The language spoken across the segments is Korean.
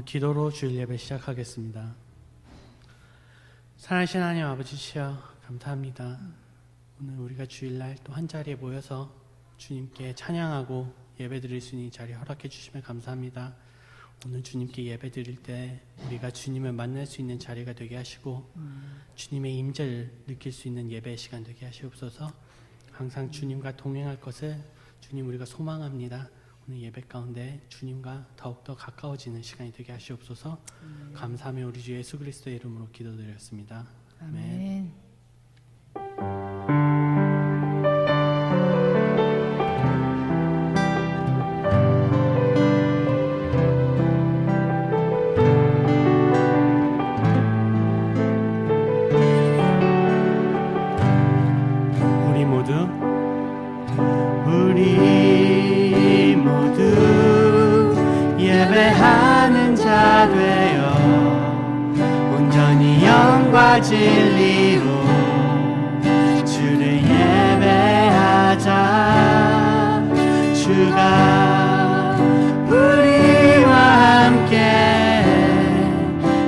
기도로 주일 예배 시작하겠습니다. 사랑하신 하나님 아버지시여 감사합니다. 오늘 우리가 주일날 또 한 자리에 모여서 주님께 찬양하고 예배 드릴 수 있는 이 자리 허락해 주시면 감사합니다. 오늘 주님께 예배 드릴 때 우리가 주님을 만날 수 있는 자리가 되게 하시고 주님의 임재를 느낄 수 있는 예배의 시간 되게 하시옵소서. 항상 주님과 동행할 것을 주님 우리가 소망합니다. 오늘 예배 가운데 주님과 더욱더 가까워지는 시간이 되게 하시옵소서. 감사하며 우리 주 예수 그리스도의 이름으로 기도드렸습니다. 아멘. 우리 모두 예배하는 자 되어 온전히 영과 진리로 주를 예배하자. 주가 우리와 함께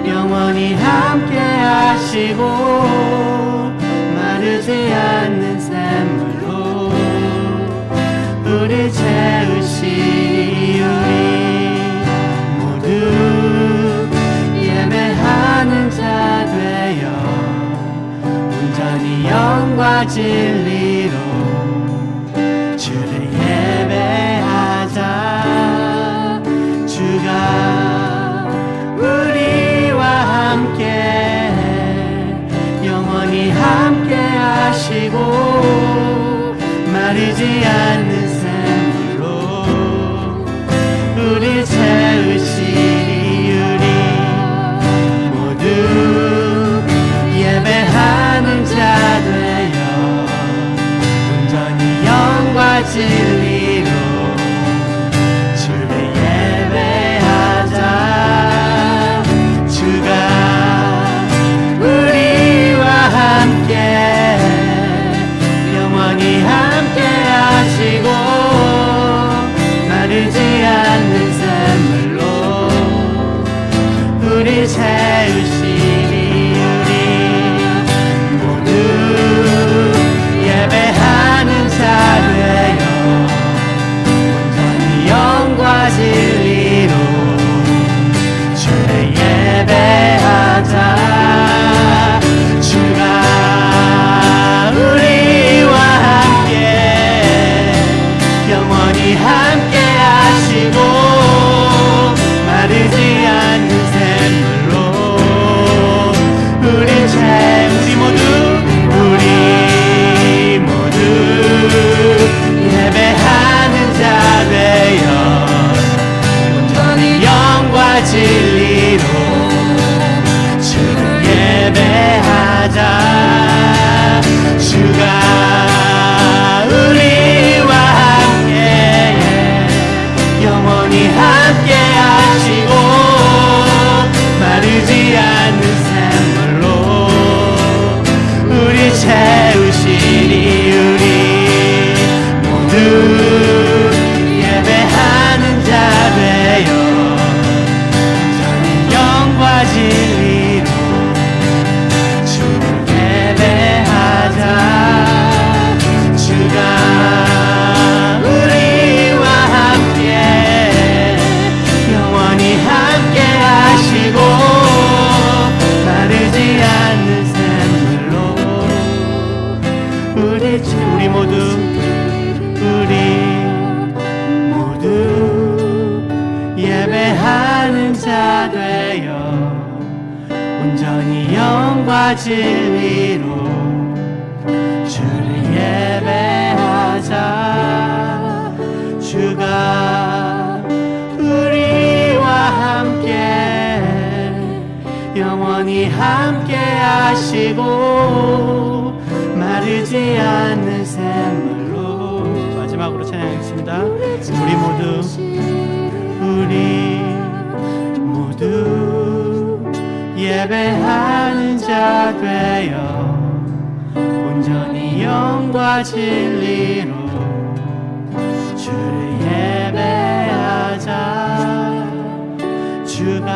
영원히 함께 하시고 마르지 않는 샘물로 우리 채우시니 우리 모두 예배하는 자 되어 온전히 영과 진리로 주를 예배하자. 주가 우리와 함께 영원히 함께 하시고 마르지 않는 우리 채우시니 우리 모두 예배하는 자 되어 온전히 영과 진리로 주를 예배하자. 주가 우리와 함께 영원히 함께 하시고 마르지 않는 샘물로 우리 채우시니 우리 모두 예배하는 자 되어 온전히 영과 진리로 주를 예배하자. 주가 우리와 함께 영원히 함께 하시고 마르지 않는 샘물로 우리 모두 예배하는 자 되어 온전히 영과 진리로 주를 예배하자. 주가 우리와 함께 영원히 함께 하시고 마르지 않는 샘물로 우리 채우시니 우리 모두 예배하는 자 되어 온전히 영과 진리로 주를 예배하자. 주가 우리와 함께 영원히 함께 하시고 마르지 않는 샘물로 우리 모두 예배하는 자 되어 온전히 영과 진리로 주를 예배하자. 주가 우리와 함께 영원히 함께 하시고 마르지 않는 샘물로. 마지막으로 찬양하겠습니다. 우리 모두 예배하는 자 되어 온전히 영과 진리로 주를 예배하자. 주가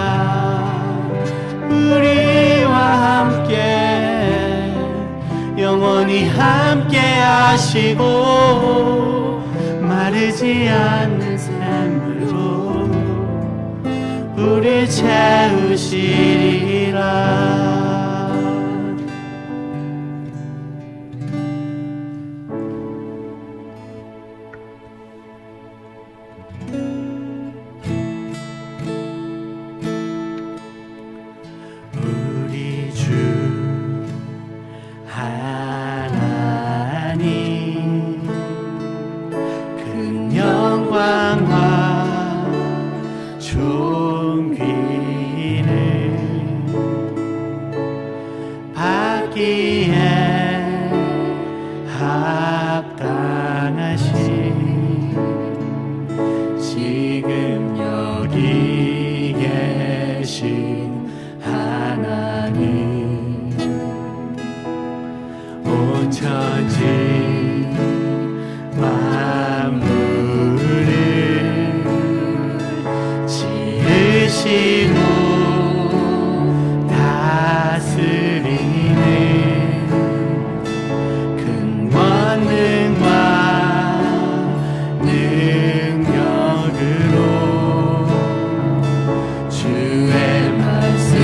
하시고 마르지 않는 샘물로 우리 채우시리라. 우리 주 하나님 큰 영광과 존귀를 받기에 합당하신 지금 여기 계신 하나님, 온 천지 만물을 지으시고 다스리는 큰 권능과 능력으로 주의 말씀이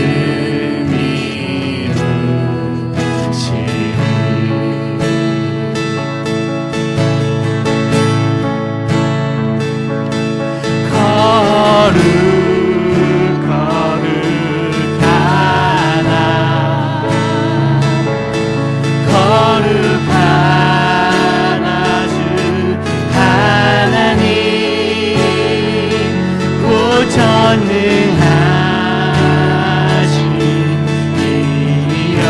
거룩하나 주 하나님, 전능하신 이여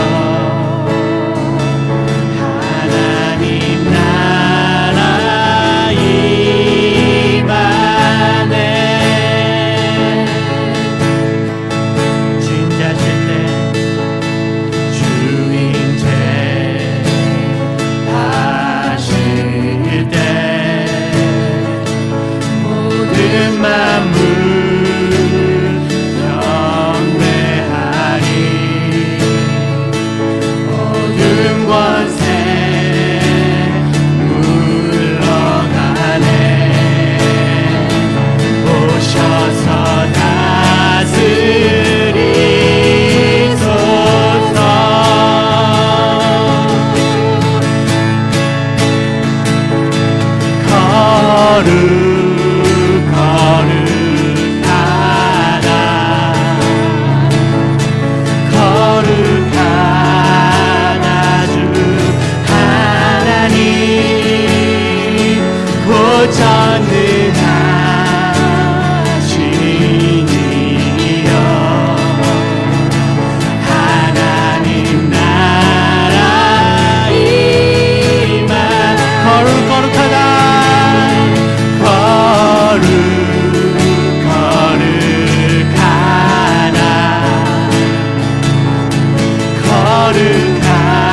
하나님 나라 임하네. 주인 자실 때 주인 제 하실 때 모든 만물 경배하리. 모든 권세 물러가네. 오셔서 다스리소서. 거룩하나 주 하나님, 곧 전능하신 이여 하나님 나라 임하. 거룩하다.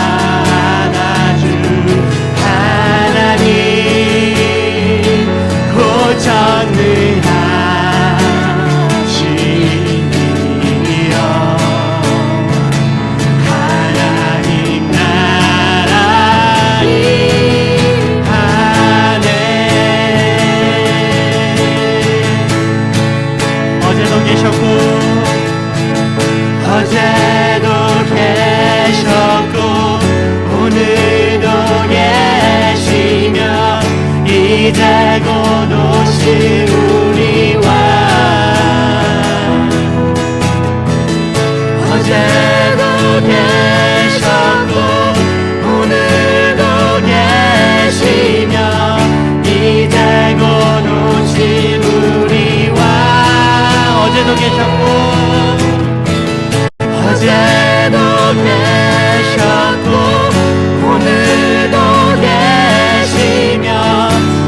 거룩하나 주 하나님, 곧 전능하신 이여 하나님 나라 임하네. 어제도 계셨고 오늘도 계시며 이제 곧 오실 우리와 어제도 계셨고 오늘도 계시며 이제 곧 오실 우리와 어제도 계셨고 계셨고 오늘도 계시며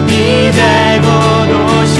이제 곧 오시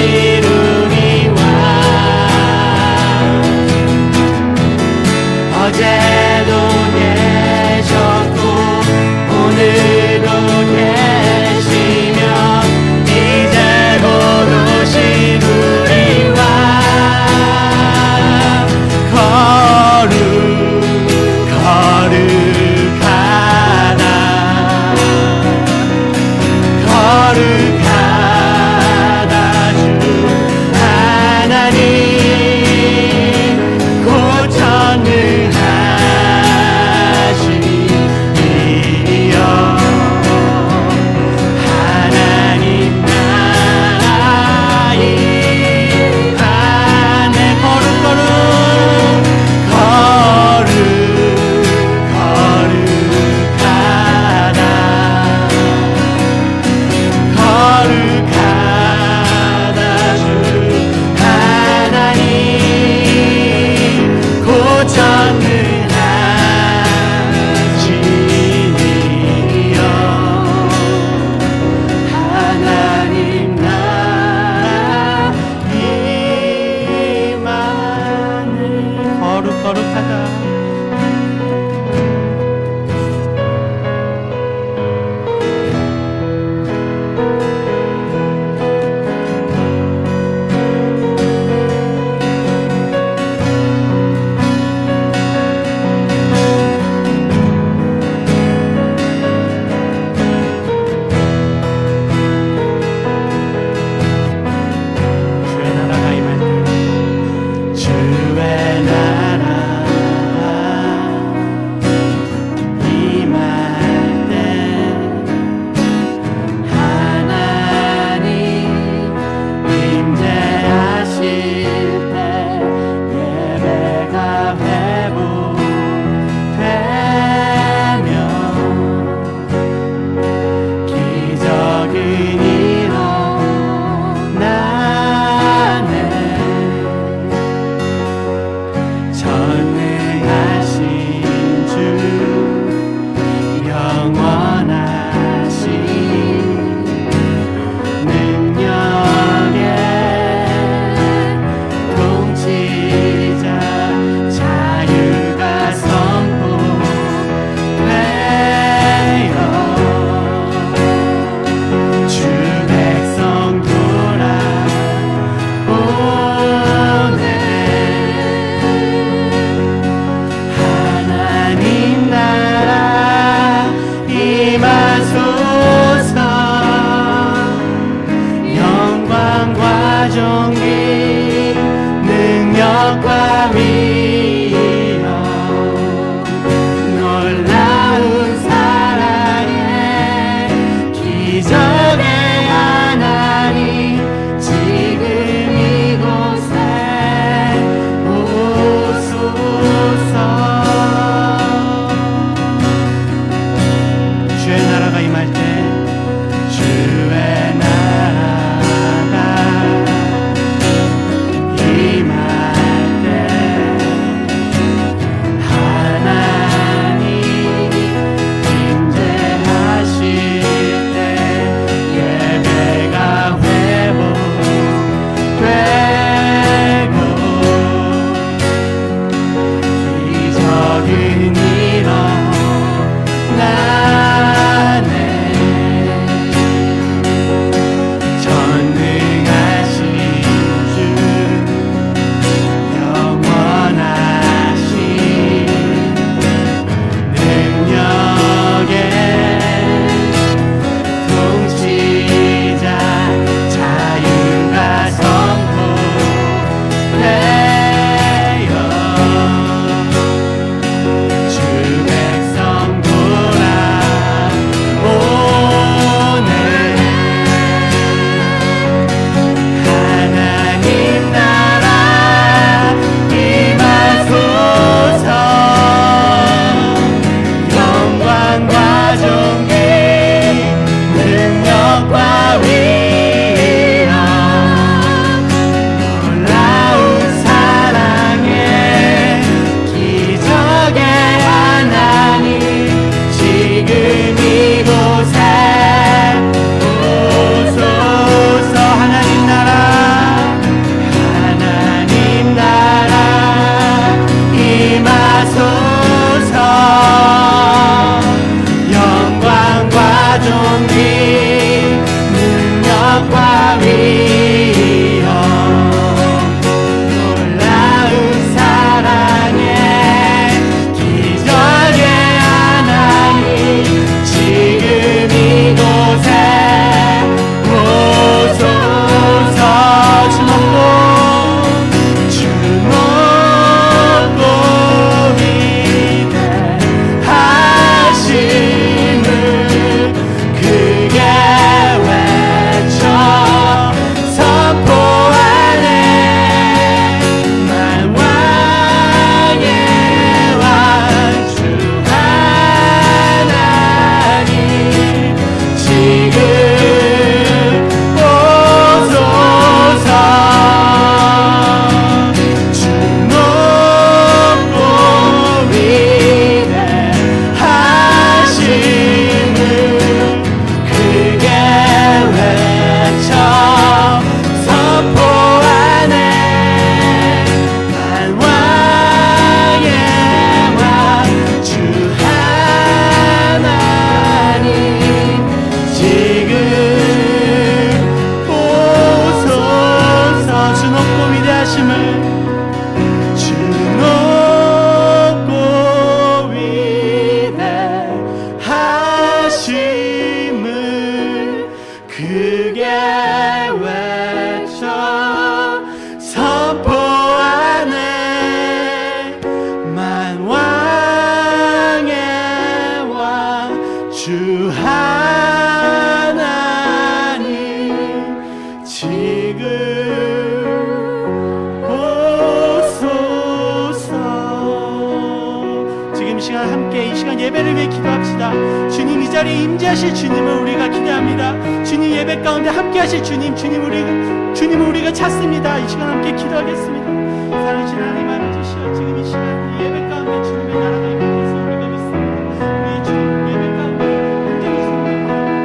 예배를 위해 기도합시다. 주님 이 자리에 임재하실 주님을 우리가 기대합니다. 주님 예배 가운데 함께 하실 주님을 우리가 찾습니다. 이 시간 함께 기도하겠습니다. 살아계신 하나님 알아주시오. 지금 이 시간 예배 가운데 주님의 나라가 임할 것을 우리가 믿습니다. 우리 주님 예배 가운데 온전히 주님의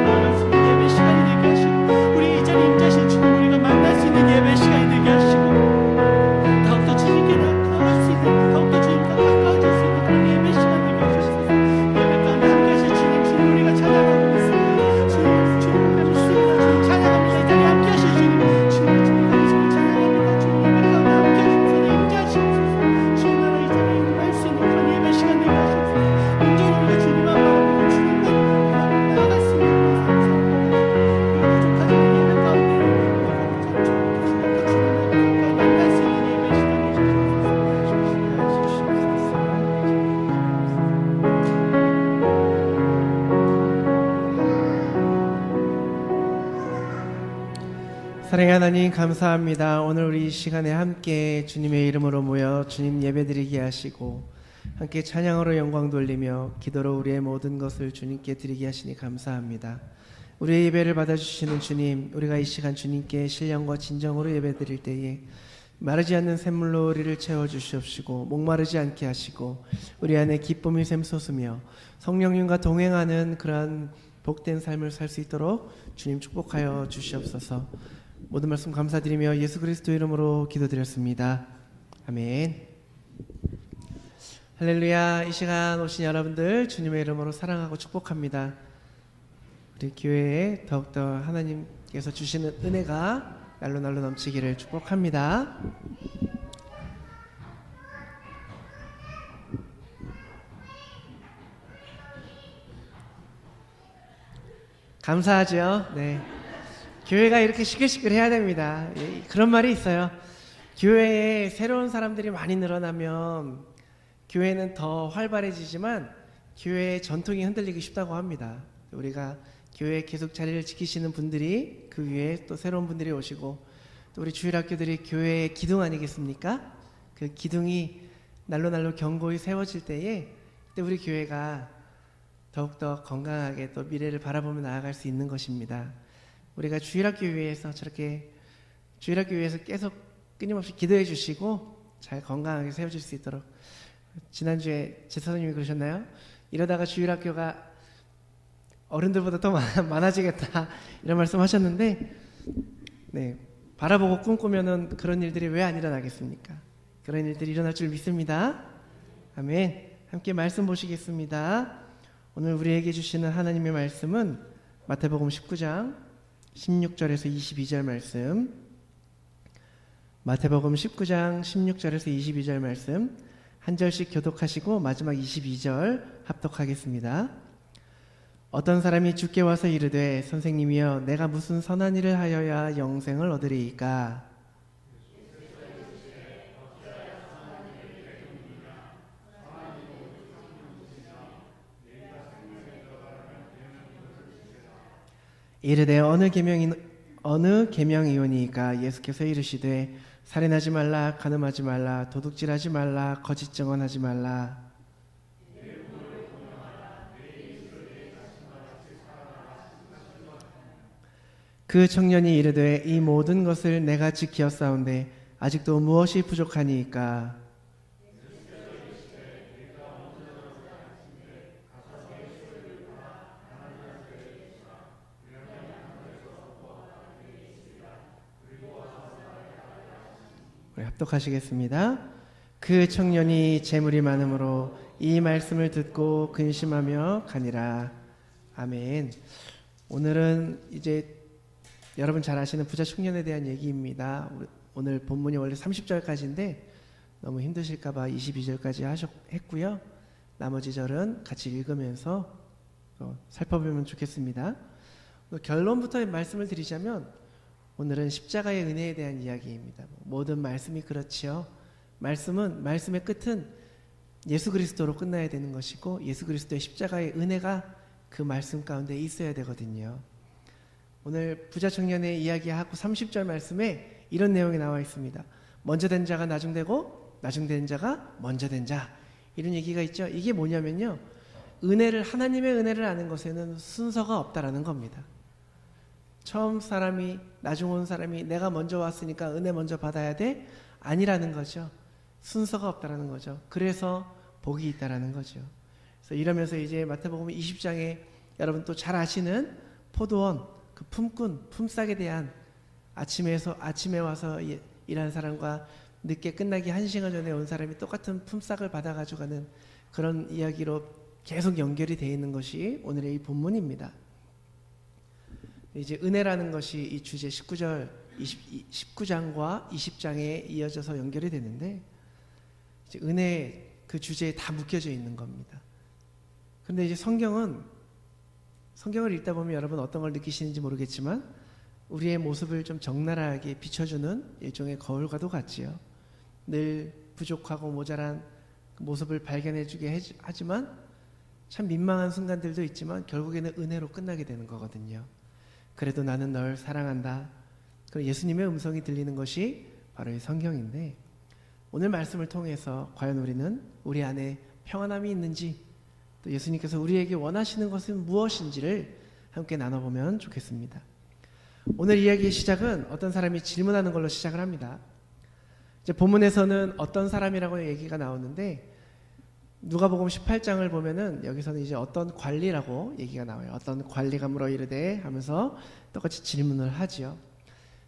나아갈 수 있는 예배 시간이 되게 하시고 우리 이 자리에 임재하신 주님 우리가 만날 수 있는 예배 시간이 되게 하시고 더욱더 주님께 나아갈 수 있는 더욱더 주님과 가까워질 수 있는 그런 예배 시간 되게 하소서. 예배 가운데 함께 하실 주님 우리가 찬양하고 있습니다. 주님 우리가 믿습니다. 주님 찬양합니다. 이 자리에 함께 하실 주님 찬양합니다. 주님 예배 가운데 함께 하셔서 임재하시옵소서. 주님 나라 이 자리에 임할 수 있는 그런 예배 시간 되게 하소서. 온전히 우리가 주님만 바라보고 주님만 나아갈 수 있는 그런 삶 살아가는 부족한 예배 가운데 우리가 주님과 만날 수 있는 예배 시간 되게 사랑의 하나님 감사합니다. 오늘 우리 이 시간에 함께 주님의 이름으로 모여 주님 예배드리게 하시고 함께 찬양으로 영광 돌리며 기도로 우리의 모든 것을 주님께 드리게 하시니 감사합니다. 우리의 예배를 받아주시는 주님, 우리가 이 시간 주님께 신령과 진정으로 예배드릴 때에 마르지 않는 샘물로 우리를 채워주시옵시고 목마르지 않게 하시고 우리 안에 기쁨이 샘솟으며 성령님과 동행하는 그러한 복된 삶을 살 수 있도록 주님 축복하여 주시옵소서. 모든 말씀 감사드리며 예수 그리스도 이름으로 기도드렸습니다. 아멘. 할렐루야. 이 시간 오신 여러분들 주님의 이름으로 사랑하고 축복합니다. 우리 교회에 더욱더 하나님께서 주시는 은혜가 날로 넘치기를 축복합니다. 감사하죠. 네. 교회가 이렇게 시끌시끌해야 됩니다. 그런 말이 있어요. 교회에 새로운 사람들이 많이 늘어나면 교회는 더 활발해지지만 교회의 전통이 흔들리기 쉽다고 합니다. 우리가 교회에 계속 자리를 지키시는 분들이 그 위에 또 새로운 분들이 오시고 또 우리 주일학교들이 교회의 기둥 아니겠습니까? 그 기둥이 날로 견고히 세워질 때에 그때 우리 교회가 더욱더 건강하게 또 미래를 바라보며 나아갈 수 있는 것입니다. 우리가 주일학교 위해서 저렇게 주일학교 위해서 계속 끊임없이 기도해 주시고 잘 건강하게 세워질 수 있도록 지난주에 제사장님이 그러셨나요? 이러다가 주일학교가 어른들보다 더 많아지겠다 이런 말씀하셨는데 네, 바라보고 꿈꾸면은 그런 일들이 왜 안 일어나겠습니까? 그런 일들이 일어날 줄 믿습니다. 아멘. 함께 말씀 보시겠습니다. 오늘 우리에게 주시는 하나님의 말씀은 마태복음 19장 16절에서 22절 말씀, 마태복음 19장 16절에서 22절 말씀 한 절씩 교독하시고 마지막 22절 합독하겠습니다. 어떤 사람이 주께 와서 이르되 선생님이여 내가 무슨 선한 일을 하여야 영생을 얻으리이까? 이르되 어느 계명이오니까? 예수께서 이르시되 살인하지 말라, 간음하지 말라, 도둑질하지 말라, 거짓 증언하지 말라. 그 청년이 이르되 이 모든 것을 내가 지키었사온데 아직도 무엇이 부족하니이까? 합독하시겠습니다. 그 청년이 재물이 많으므로 이 말씀을 듣고 근심하며 가니라. 아멘. 오늘은 이제 여러분 잘 아시는 부자 청년에 대한 얘기입니다. 오늘 본문이 원래 30절까지인데 너무 힘드실까봐 22절까지 했고요. 나머지 절은 같이 읽으면서 살펴보면 좋겠습니다. 결론부터 말씀을 드리자면 오늘은 십자가의 은혜에 대한 이야기입니다. 모든 말씀이 그렇지요. 말씀의 끝은 예수 그리스도로 끝나야 되는 것이고 예수 그리스도의 십자가의 은혜가 그 말씀 가운데 있어야 되거든요. 오늘 부자 청년의 이야기하고 30절 말씀에 이런 내용이 나와 있습니다. 먼저 된 자가 나중되고 나중된 자가 먼저 된 자, 이런 얘기가 있죠. 이게 뭐냐면요, 하나님의 은혜를 아는 것에는 순서가 없다라는 겁니다. 처음 사람이, 나중 온 사람이 내가 먼저 왔으니까 은혜 먼저 받아야 돼? 아니라는 거죠. 순서가 없다라는 거죠. 그래서 복이 있다라는 거죠. 그래서 이러면서 이제 마태복음 20장에 여러분 또 잘 아시는 포도원, 그 품꾼, 품삯에 대한 아침에 와서 일하는 사람과 늦게 끝나기 1시간 전에 온 사람이 똑같은 품삯을 받아가지고 가는 그런 이야기로 계속 연결이 되어 있는 것이 오늘의 이 본문입니다. 이제 은혜라는 것이 이 주제 19장과 20장에 이어져서 연결이 되는데, 이제 은혜 그 주제에 다 묶여져 있는 겁니다. 그런데 이제 성경을 읽다 보면 여러분 어떤 걸 느끼시는지 모르겠지만 우리의 모습을 좀 적나라하게 비춰주는 일종의 거울과도 같지요. 늘 부족하고 모자란 모습을 발견해주게 하지만 참 민망한 순간들도 있지만 결국에는 은혜로 끝나게 되는 거거든요. 그래도 나는 널 사랑한다. 그런 예수님의 음성이 들리는 것이 바로 이 성경인데, 오늘 말씀을 통해서 과연 우리는 우리 안에 평안함이 있는지, 또 예수님께서 우리에게 원하시는 것은 무엇인지를 함께 나눠보면 좋겠습니다. 오늘 이야기의 시작은 어떤 사람이 질문하는 걸로 시작을 합니다. 이제 본문에서는 어떤 사람이라고 얘기가 나오는데, 누가복음 18장을 보면은 여기서는 이제 어떤 관리라고 얘기가 나와요. 어떤 관리가 물어 이르되 하면서 똑같이 질문을 하지요.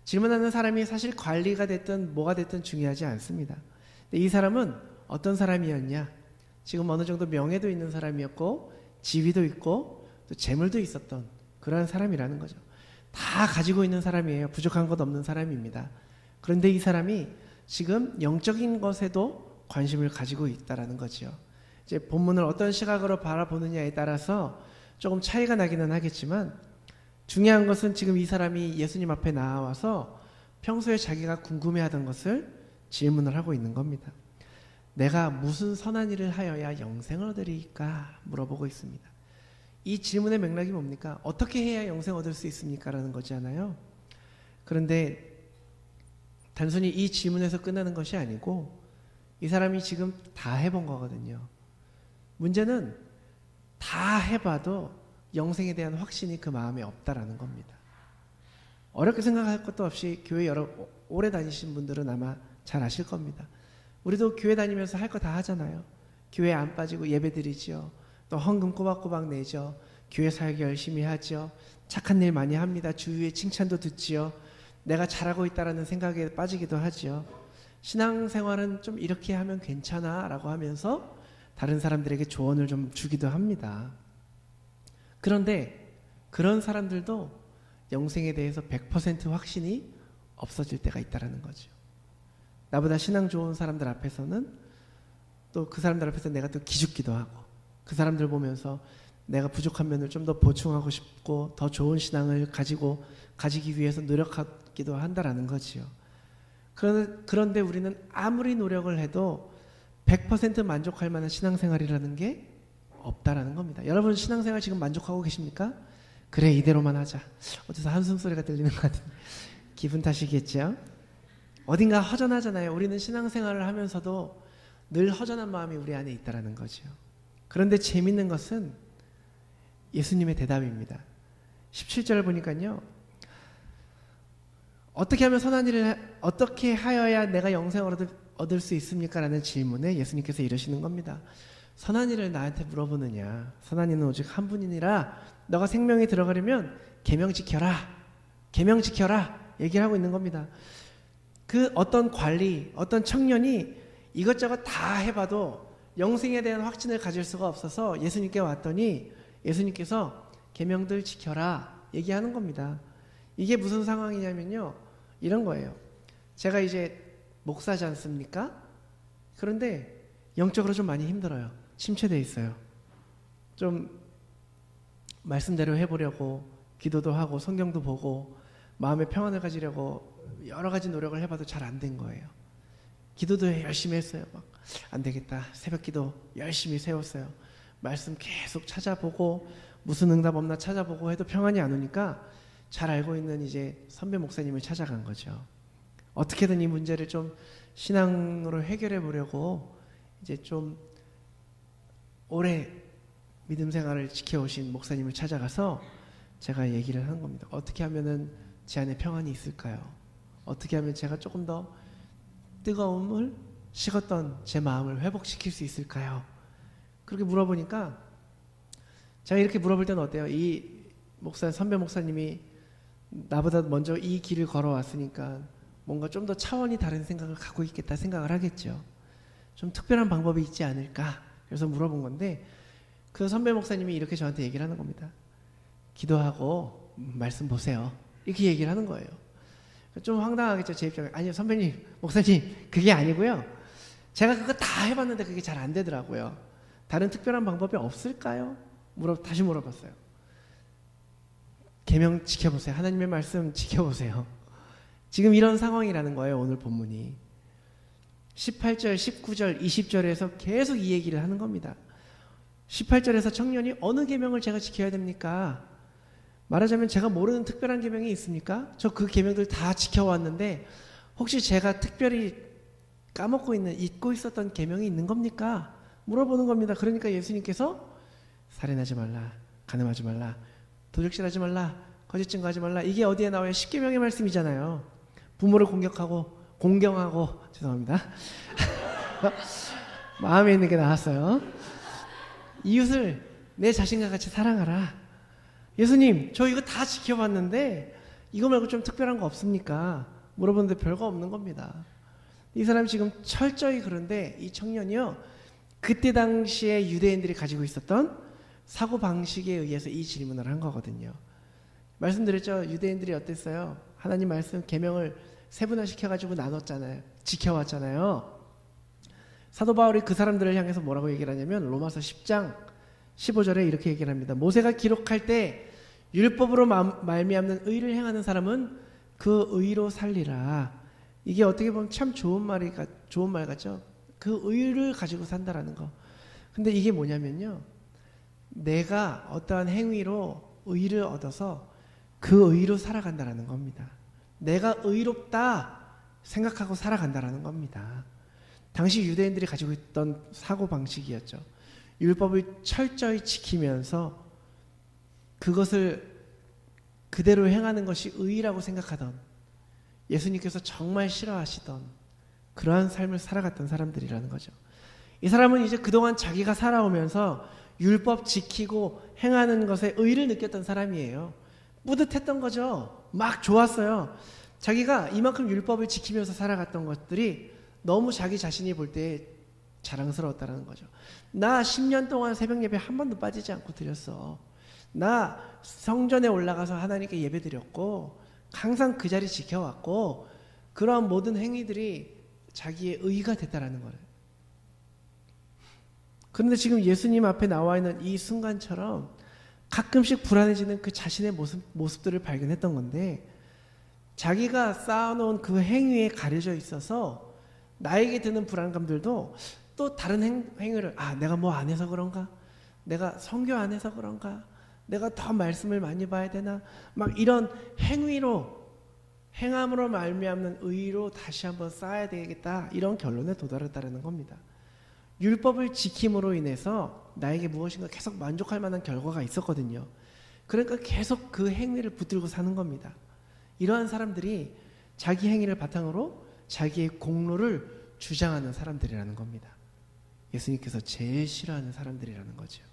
질문하는 사람이 사실 관리가 됐든 뭐가 됐든 중요하지 않습니다. 근데 이 사람은 어떤 사람이었냐? 지금 어느 정도 명예도 있는 사람이었고 지위도 있고 또 재물도 있었던 그러한 사람이라는 거죠. 다 가지고 있는 사람이에요. 부족한 것 없는 사람입니다. 그런데 이 사람이 지금 영적인 것에도 관심을 가지고 있다라는 거죠. 이제 본문을 어떤 시각으로 바라보느냐에 따라서 조금 차이가 나기는 하겠지만, 중요한 것은 지금 이 사람이 예수님 앞에 나와서 평소에 자기가 궁금해하던 것을 질문을 하고 있는 겁니다. 내가 무슨 선한 일을 하여야 영생을 얻으리까 물어보고 있습니다. 이 질문의 맥락이 뭡니까? 어떻게 해야 영생 얻을 수 있습니까? 라는 거잖아요. 그런데 단순히 이 질문에서 끝나는 것이 아니고 이 사람이 지금 다 해본 거거든요. 문제는 다 해봐도 영생에 대한 확신이 그 마음에 없다라는 겁니다. 어렵게 생각할 것도 없이 교회 오래 다니신 분들은 아마 잘 아실 겁니다. 우리도 교회 다니면서 할 거 다 하잖아요. 교회 안 빠지고 예배 드리죠. 또 헌금 꼬박꼬박 내죠. 교회 사역 열심히 하죠. 착한 일 많이 합니다. 주위의 칭찬도 듣지요. 내가 잘하고 있다라는 생각에 빠지기도 하지요. 신앙생활은 좀 이렇게 하면 괜찮아 라고 하면서 다른 사람들에게 조언을 좀 주기도 합니다. 그런데 그런 사람들도 영생에 대해서 100% 확신이 없어질 때가 있다는 거죠. 나보다 신앙 좋은 사람들 앞에서는 또 그 사람들 앞에서 내가 또 기죽기도 하고, 그 사람들 보면서 내가 부족한 면을 좀 더 보충하고 싶고 더 좋은 신앙을 가지기 위해서 노력하기도 한다라는 거지요. 그런데 우리는 아무리 노력을 해도 100% 만족할 만한 신앙생활이라는 게 없다라는 겁니다. 여러분 신앙생활 지금 만족하고 계십니까? 그래 이대로만 하자. 어디서 한숨 소리가 들리는 것 같은데 기분 탓이겠죠? 어딘가 허전하잖아요. 우리는 신앙생활을 하면서도 늘 허전한 마음이 우리 안에 있다라는 거죠. 그런데 재밌는 것은 예수님의 대답입니다. 17절을 보니까요. 어떻게 하면 선한 일을 어떻게 하여야 내가 영생을 얻을 수 있습니까? 라는 질문에 예수님께서 이러시는 겁니다. 선한 일을 나한테 물어보느냐? 선한 이는 오직 한 분이니라. 너가 생명에 들어가려면 계명 지켜라. 계명 지켜라. 얘기를 하고 있는 겁니다. 그 어떤 관리, 어떤 청년이 이것저것 다 해봐도 영생에 대한 확신을 가질 수가 없어서 예수님께 왔더니 예수님께서 계명들 지켜라 얘기하는 겁니다. 이게 무슨 상황이냐면요. 이런 거예요. 제가 이제 목사지 않습니까? 그런데 영적으로 좀 많이 힘들어요. 침체돼 있어요. 좀 말씀대로 해보려고 기도도 하고 성경도 보고 마음의 평안을 가지려고 여러 가지 노력을 해봐도 잘 안 된 거예요. 기도도 열심히 했어요. 막 안 되겠다. 새벽 기도 열심히 세웠어요. 말씀 계속 찾아보고 무슨 응답 없나 찾아보고 해도 평안이 안 오니까 잘 알고 있는 이제 선배 목사님을 찾아간 거죠. 어떻게든 이 문제를 좀 신앙으로 해결해 보려고 이제 좀 오래 믿음 생활을 지켜오신 목사님을 찾아가서 제가 얘기를 하는 겁니다. 어떻게 하면은 제 안에 평안이 있을까요? 어떻게 하면 제가 조금 더 뜨거움을 식었던 제 마음을 회복시킬 수 있을까요? 그렇게 물어보니까 제가 이렇게 물어볼 때는 어때요? 이 선배 목사님이 나보다 먼저 이 길을 걸어왔으니까 뭔가 좀 더 차원이 다른 생각을 갖고 있겠다 생각을 하겠죠. 좀 특별한 방법이 있지 않을까? 그래서 물어본 건데 그 선배 목사님이 이렇게 저한테 얘기를 하는 겁니다. 기도하고 말씀 보세요. 이렇게 얘기를 하는 거예요. 좀 황당하겠죠, 제 입장에. 아니요, 선배님, 목사님, 그게 아니고요. 제가 그거 다 해봤는데 그게 잘 안 되더라고요. 다른 특별한 방법이 없을까요? 다시 물어봤어요. 계명 지켜보세요. 하나님의 말씀 지켜보세요. 지금 이런 상황이라는 거예요, 오늘 본문이. 18절, 19절, 20절에서 계속 이 얘기를 하는 겁니다. 18절에서 청년이 어느 계명을 제가 지켜야 됩니까? 말하자면 제가 모르는 특별한 계명이 있습니까? 저 그 계명들 다 지켜왔는데 혹시 제가 특별히 까먹고 잊고 있었던 계명이 있는 겁니까? 물어보는 겁니다. 그러니까 예수님께서 살인하지 말라, 간음하지 말라, 도적질하지 말라, 거짓 증거하지 말라. 이게 어디에 나와요? 10계명의 말씀이잖아요. 부모를 공경하고 죄송합니다. 마음에 있는 게 나왔어요. 이웃을 내 자신과 같이 사랑하라. 예수님, 저 이거 다 지켜봤는데 이거 말고 좀 특별한 거 없습니까? 물어보는데 별거 없는 겁니다. 이 사람이 지금 철저히 그런데 이 청년이요, 그때 당시에 유대인들이 가지고 있었던 사고방식에 의해서 이 질문을 한 거거든요. 말씀드렸죠? 유대인들이 어땠어요? 하나님 말씀 계명을 세분화시켜가지고 나눴잖아요. 지켜왔잖아요. 사도 바울이 그 사람들을 향해서 뭐라고 얘기를 하냐면 로마서 10장 15절에 이렇게 얘기를 합니다. 모세가 기록할 때 율법으로 말미암는 의를 행하는 사람은 그 의로 살리라. 이게 어떻게 보면 참 좋은 말 같죠? 그 의를 가지고 산다라는 거. 근데 이게 뭐냐면요, 내가 어떠한 행위로 의를 얻어서 그 의로 살아간다라는 겁니다. 내가 의롭다 생각하고 살아간다라는 겁니다. 당시 유대인들이 가지고 있던 사고방식이었죠. 율법을 철저히 지키면서 그것을 그대로 행하는 것이 의라고 생각하던, 예수님께서 정말 싫어하시던 그러한 삶을 살아갔던 사람들이라는 거죠. 이 사람은 이제 그동안 자기가 살아오면서 율법 지키고 행하는 것에 의를 느꼈던 사람이에요. 뿌듯했던 거죠. 막 좋았어요. 자기가 이만큼 율법을 지키면서 살아갔던 것들이 너무 자기 자신이 볼 때 자랑스러웠다는 거죠. 나 10년 동안 새벽 예배 한 번도 빠지지 않고 드렸어. 나 성전에 올라가서 하나님께 예배 드렸고 항상 그 자리 지켜왔고, 그러한 모든 행위들이 자기의 의가 됐다라는 거예요. 그런데 지금 예수님 앞에 나와 있는 이 순간처럼 가끔씩 불안해지는 그 자신의 모습들을 발견했던 건데, 자기가 쌓아놓은 그 행위에 가려져 있어서 나에게 드는 불안감들도 또 다른 행위를, 내가 뭐 안 해서 그런가? 내가 성교 안 해서 그런가? 내가 더 말씀을 많이 봐야 되나? 막 이런 행함으로 말미암는 의로 다시 한번 쌓아야 되겠다, 이런 결론에 도달했다는 겁니다. 율법을 지킴으로 인해서 나에게 무엇인가 계속 만족할 만한 결과가 있었거든요. 그러니까 계속 그 행위를 붙들고 사는 겁니다. 이러한 사람들이 자기 행위를 바탕으로 자기의 공로를 주장하는 사람들이라는 겁니다. 예수님께서 제일 싫어하는 사람들이라는 거죠.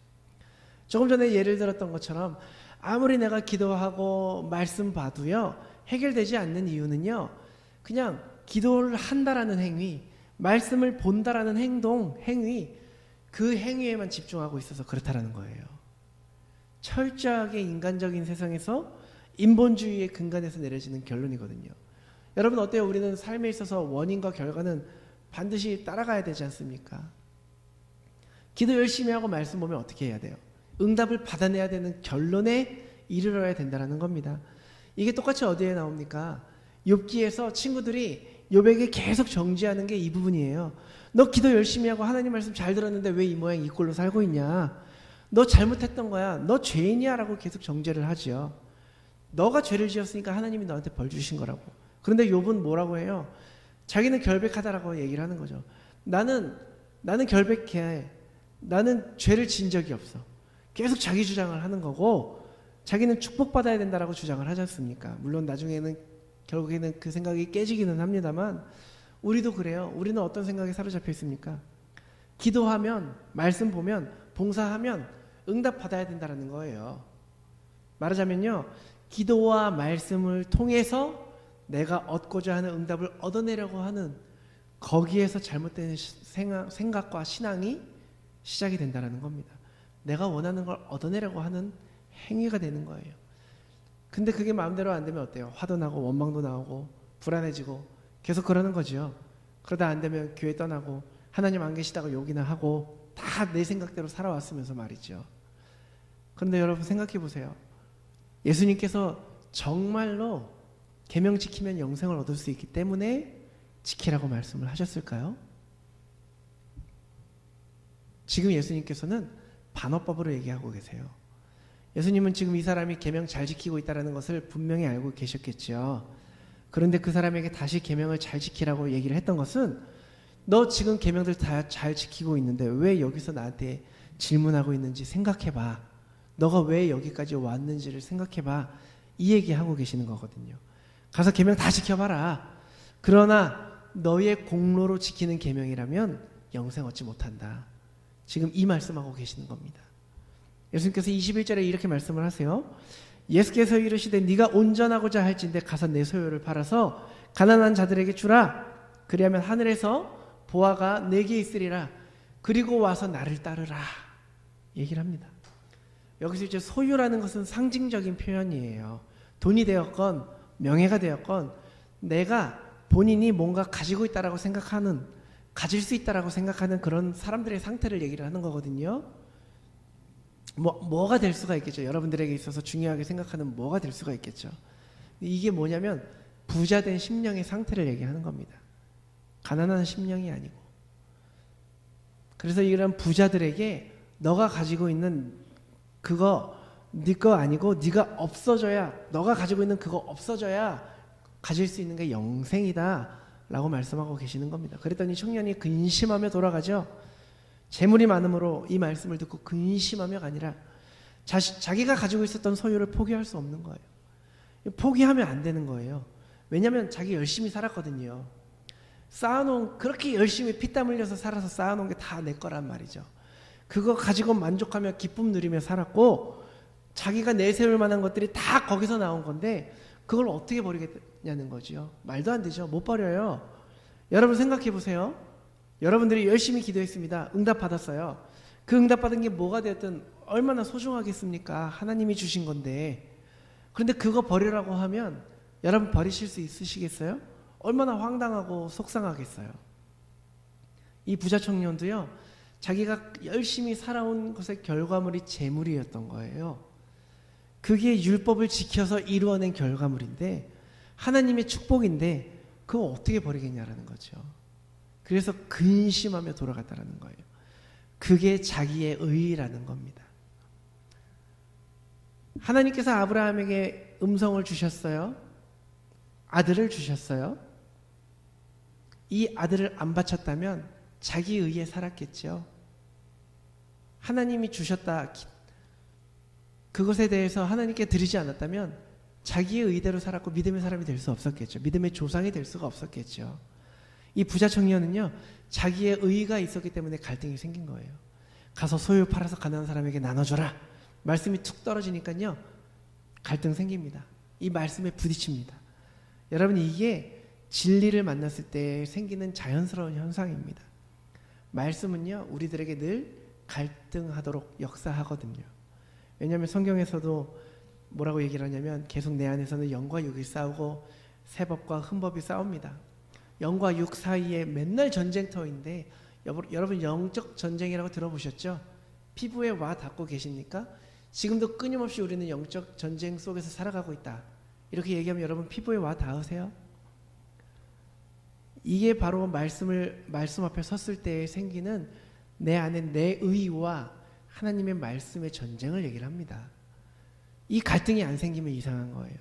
조금 전에 예를 들었던 것처럼 아무리 내가 기도하고 말씀 봐도요, 해결되지 않는 이유는요, 그냥 기도를 한다라는 행위, 말씀을 본다라는 행위, 그 행위에만 집중하고 있어서 그렇다라는 거예요. 철저하게 인간적인 세상에서 인본주의의 근간에서 내려지는 결론이거든요. 여러분 어때요? 우리는 삶에 있어서 원인과 결과는 반드시 따라가야 되지 않습니까? 기도 열심히 하고 말씀 보면 어떻게 해야 돼요? 응답을 받아내야 되는 결론에 이르러야 된다는 겁니다. 이게 똑같이 어디에 나옵니까? 욥기에서 친구들이 욥에게 계속 정죄하는 게 이 부분이에요. 너 기도 열심히 하고 하나님 말씀 잘 들었는데 왜 이 모양 이 꼴로 살고 있냐? 너 잘못했던 거야. 너 죄인이야 라고 계속 정죄를 하죠. 너가 죄를 지었으니까 하나님이 너한테 벌 주신 거라고. 그런데 욥은 뭐라고 해요? 자기는 결백하다라고 얘기를 하는 거죠. 나는 결백해. 나는 죄를 지은 적이 없어. 계속 자기 주장을 하는 거고 자기는 축복받아야 된다라고 주장을 하지 않습니까? 물론 나중에는 결국에는 그 생각이 깨지기는 합니다만 우리도 그래요. 우리는 어떤 생각에 사로잡혀 있습니까? 기도하면, 말씀 보면, 봉사하면 응답받아야 된다는 거예요. 말하자면요, 기도와 말씀을 통해서 내가 얻고자 하는 응답을 얻어내려고 하는 거기에서 잘못된 생각과 신앙이 시작이 된다는 겁니다. 내가 원하는 걸 얻어내려고 하는 행위가 되는 거예요. 근데 그게 마음대로 안 되면 어때요? 화도 나고 원망도 나오고 불안해지고 계속 그러는 거죠. 그러다 안 되면 교회 떠나고 하나님 안 계시다고 욕이나 하고 다 내 생각대로 살아왔으면서 말이죠. 그런데 여러분 생각해 보세요. 예수님께서 정말로 계명 지키면 영생을 얻을 수 있기 때문에 지키라고 말씀을 하셨을까요? 지금 예수님께서는 반어법으로 얘기하고 계세요. 예수님은 지금 이 사람이 계명 잘 지키고 있다는 것을 분명히 알고 계셨겠죠. 그런데 그 사람에게 다시 계명을 잘 지키라고 얘기를 했던 것은 너 지금 계명들 다 잘 지키고 있는데 왜 여기서 나한테 질문하고 있는지 생각해봐. 너가 왜 여기까지 왔는지를 생각해봐. 이 얘기하고 계시는 거거든요. 가서 계명 다 지켜봐라. 그러나 너의 공로로 지키는 계명이라면 영생 얻지 못한다. 지금 이 말씀하고 계시는 겁니다. 예수님께서 21절에 이렇게 말씀을 하세요. 예수께서 이르시되 네가 온전하고자 할진대 가서 내 소유를 팔아서 가난한 자들에게 주라. 그리하면 하늘에서 보화가 내게 있으리라. 그리고 와서 나를 따르라. 얘기를 합니다. 여기서 이제 소유라는 것은 상징적인 표현이에요. 돈이 되었건 명예가 되었건 내가 본인이 뭔가 가지고 있다라고 생각하는, 가질 수 있다라고 생각하는 그런 사람들의 상태를 얘기를 하는 거거든요. 뭐가 될 수가 있겠죠. 여러분들에게 있어서 중요하게 생각하는 뭐가 될 수가 있겠죠. 이게 뭐냐면 부자된 심령의 상태를 얘기하는 겁니다. 가난한 심령이 아니고. 그래서 이런 부자들에게 너가 가지고 있는 그거 네 거 아니고 네가 없어져야, 너가 가지고 있는 그거 없어져야 가질 수 있는 게 영생이다 라고 말씀하고 계시는 겁니다. 그랬더니 청년이 근심하며 돌아가죠. 재물이 많음으로 이 말씀을 듣고 근심하며가 아니라 자기가 가지고 있었던 소유를 포기할 수 없는 거예요. 포기하면 안 되는 거예요. 왜냐하면 자기 열심히 살았거든요. 쌓아놓은, 그렇게 열심히 피땀 흘려서 살아서 쌓아놓은 게 다 내 거란 말이죠. 그거 가지고 만족하며 기쁨 누리며 살았고 자기가 내세울 만한 것들이 다 거기서 나온 건데 그걸 어떻게 버리겠냐는 거죠. 말도 안 되죠. 못 버려요. 여러분 생각해 보세요. 여러분들이 열심히 기도했습니다. 응답 받았어요. 그 응답 받은 게 뭐가 되었든 얼마나 소중하겠습니까? 하나님이 주신 건데. 그런데 그거 버리라고 하면 여러분 버리실 수 있으시겠어요? 얼마나 황당하고 속상하겠어요. 이 부자 청년도요, 자기가 열심히 살아온 것의 결과물이 재물이었던 거예요. 그게 율법을 지켜서 이루어낸 결과물인데 하나님의 축복인데 그거 어떻게 버리겠냐라는 거죠. 그래서 근심하며 돌아갔다라는 거예요. 그게 자기의 의의라는 겁니다. 하나님께서 아브라함에게 음성을 주셨어요. 아들을 주셨어요. 이 아들을 안 바쳤다면 자기 의에 살았겠죠. 하나님이 주셨다, 그것에 대해서 하나님께 드리지 않았다면 자기의 의대로 살았고 믿음의 사람이 될 수 없었겠죠. 믿음의 조상이 될 수가 없었겠죠. 이 부자 청년은요, 자기의 의의가 있었기 때문에 갈등이 생긴 거예요. 가서 소유 팔아서 가난한 사람에게 나눠줘라. 말씀이 툭 떨어지니까요, 갈등 생깁니다. 이 말씀에 부딪힙니다. 여러분, 이게 진리를 만났을 때 생기는 자연스러운 현상입니다. 말씀은요, 우리들에게 늘 갈등하도록 역사하거든요. 왜냐하면 성경에서도 뭐라고 얘기를 하냐면 계속 내 안에서는 영과 육이 싸우고 세법과 흠법이 싸웁니다. 영과 육 사이에 맨날 전쟁터인데 여러분 영적 전쟁이라고 들어보셨죠? 피부에 와 닿고 계십니까? 지금도 끊임없이 우리는 영적 전쟁 속에서 살아가고 있다. 이렇게 얘기하면 여러분 피부에 와 닿으세요? 이게 바로 말씀 앞에 섰을 때 생기는 내 안에 내 의와 하나님의 말씀의 전쟁을 얘기를 합니다. 이 갈등이 안 생기면 이상한 거예요.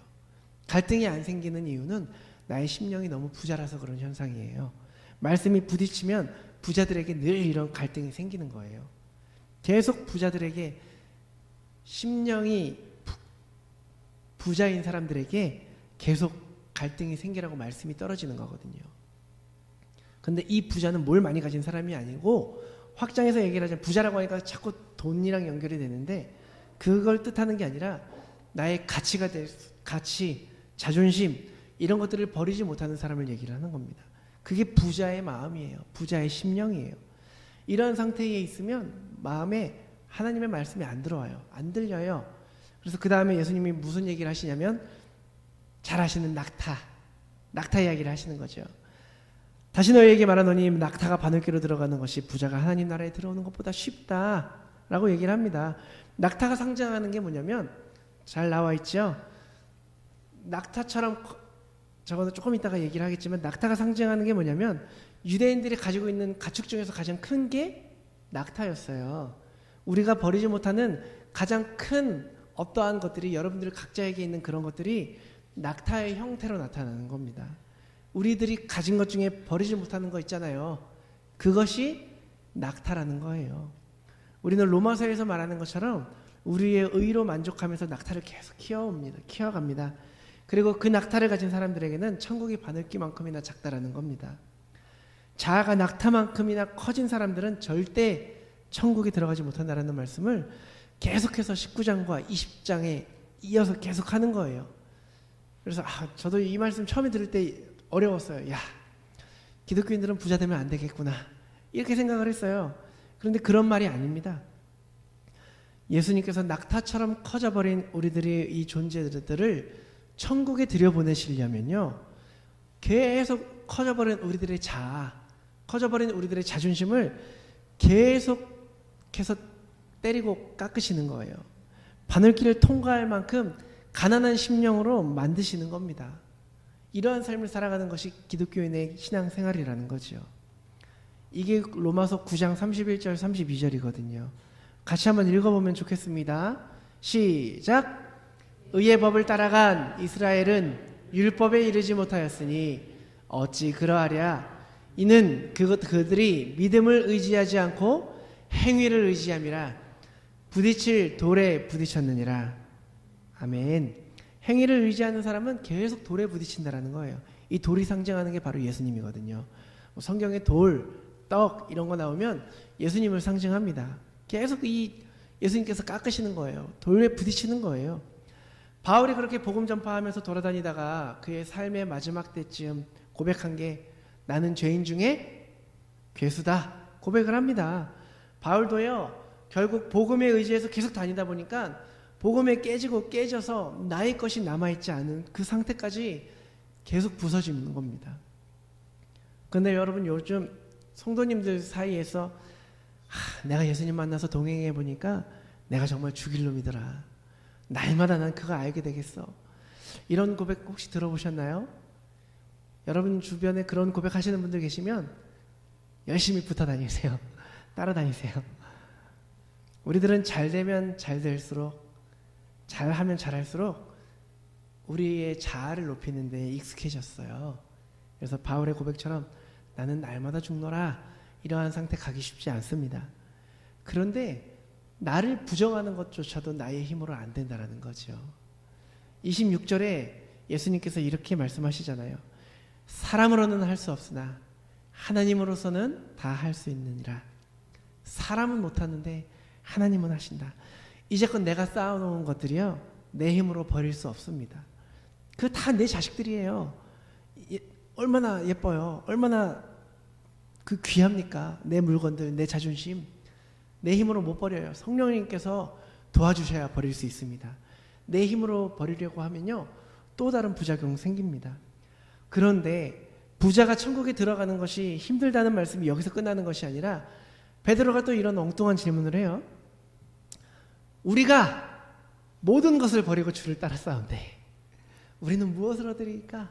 갈등이 안 생기는 이유는 나의 심령이 너무 부자라서 그런 현상이에요. 말씀이 부딪히면 부자들에게 늘 이런 갈등이 생기는 거예요. 계속 부자들에게 심령이 부자인 사람들에게 계속 갈등이 생기라고 말씀이 떨어지는 거거든요. 근데 이 부자는 뭘 많이 가진 사람이 아니고, 확장해서 얘기를 하자면 부자라고 하니까 자꾸 돈이랑 연결이 되는데, 그걸 뜻하는 게 아니라 나의 가치, 자존심 이런 것들을 버리지 못하는 사람을 얘기를 하는 겁니다. 그게 부자의 마음이에요. 부자의 심령이에요. 이런 상태에 있으면 마음에 하나님의 말씀이 안 들어와요. 안 들려요. 그래서 그 다음에 예수님이 무슨 얘기를 하시냐면 잘 아시는 낙타 이야기를 하시는 거죠. 다시 너희에게 말하노니 낙타가 바늘귀로 들어가는 것이 부자가 하나님 나라에 들어오는 것보다 쉽다라고 얘기를 합니다. 낙타가 상징하는 게 뭐냐면 잘 나와 있죠. 낙타처럼, 저거는 조금 이따가 얘기를 하겠지만, 낙타가 상징하는 게 뭐냐면 유대인들이 가지고 있는 가축 중에서 가장 큰 게 낙타였어요. 우리가 버리지 못하는 가장 큰 어떠한 것들이, 여러분들 각자에게 있는 그런 것들이 낙타의 형태로 나타나는 겁니다. 우리들이 가진 것 중에 버리지 못하는 거 있잖아요. 그것이 낙타라는 거예요. 우리는 로마서에서 말하는 것처럼 우리의 의로 만족하면서 낙타를 계속 키워갑니다. 그리고 그 낙타를 가진 사람들에게는 천국이 바늘귀만큼이나 작다라는 겁니다. 자아가 낙타만큼이나 커진 사람들은 절대 천국에 들어가지 못한다라는 말씀을 계속해서 19장과 20장에 이어서 계속 하는 거예요. 그래서 저도 이 말씀 처음에 들을 때 어려웠어요. 기독교인들은 부자 되면 안 되겠구나, 이렇게 생각을 했어요. 그런데 그런 말이 아닙니다. 예수님께서 낙타처럼 커져버린 우리들의 이 존재들을 천국에 들여보내시려면요, 계속 커져버린 우리들의 자아, 커져버린 우리들의 자존심을 계속해서 때리고 깎으시는 거예요. 바늘길을 통과할 만큼 가난한 심령으로 만드시는 겁니다. 이러한 삶을 살아가는 것이 기독교인의 신앙생활이라는 거죠. 이게 로마서 9장 31절 32절이거든요. 같이 한번 읽어보면 좋겠습니다. 시작. 의의 법을 따라간 이스라엘은 율법에 이르지 못하였으니 어찌 그러하랴. 이는 그들이 믿음을 의지하지 않고 행위를 의지함이라. 부딪힐 돌에 부딪혔느니라. 아멘. 행위를 의지하는 사람은 계속 돌에 부딪힌다라는 거예요. 이 돌이 상징하는 게 바로 예수님이거든요. 성경에 돌, 떡 이런 거 나오면 예수님을 상징합니다. 계속 이 예수님께서 깎으시는 거예요. 돌에 부딪히는 거예요. 바울이 그렇게 복음 전파하면서 돌아다니다가 그의 삶의 마지막 때쯤 고백한 게 나는 죄인 중에 괴수다 고백을 합니다. 바울도요, 결국 복음에 의지해서 계속 다니다 보니까 복음에 깨져서 나의 것이 남아있지 않은 그 상태까지 계속 부서지는 겁니다. 그런데 여러분, 요즘 성도님들 사이에서 내가 예수님 만나서 동행해 보니까 내가 정말 죽일 놈이더라, 날마다 난 그거 알게 되겠어, 이런 고백 혹시 들어보셨나요? 여러분 주변에 그런 고백하시는 분들 계시면 열심히 붙어 다니세요. 따라다니세요. 우리들은 잘 되면 잘 될수록, 잘하면 잘할수록 우리의 자아를 높이는 데 익숙해졌어요. 그래서 바울의 고백처럼 나는 날마다 죽노라, 이러한 상태 가기 쉽지 않습니다. 그런데 나를 부정하는 것조차도 나의 힘으로 안 된다는 거죠. 26절에 예수님께서 이렇게 말씀하시잖아요. 사람으로는 할 수 없으나 하나님으로서는 다 할 수 있느니라. 사람은 못하는데 하나님은 하신다. 이제껏 내가 쌓아놓은 것들이요, 내 힘으로 버릴 수 없습니다. 그거 다 내 자식들이에요. 얼마나 예뻐요. 얼마나 그 귀합니까? 내 물건들, 내 자존심. 내 힘으로 못 버려요. 성령님께서 도와주셔야 버릴 수 있습니다. 내 힘으로 버리려고 하면요, 또 다른 부작용 생깁니다. 그런데 부자가 천국에 들어가는 것이 힘들다는 말씀이 여기서 끝나는 것이 아니라 베드로가 또 이런 엉뚱한 질문을 해요. 우리가 모든 것을 버리고 주를 따라 싸운대 우리는 무엇을 얻으리까?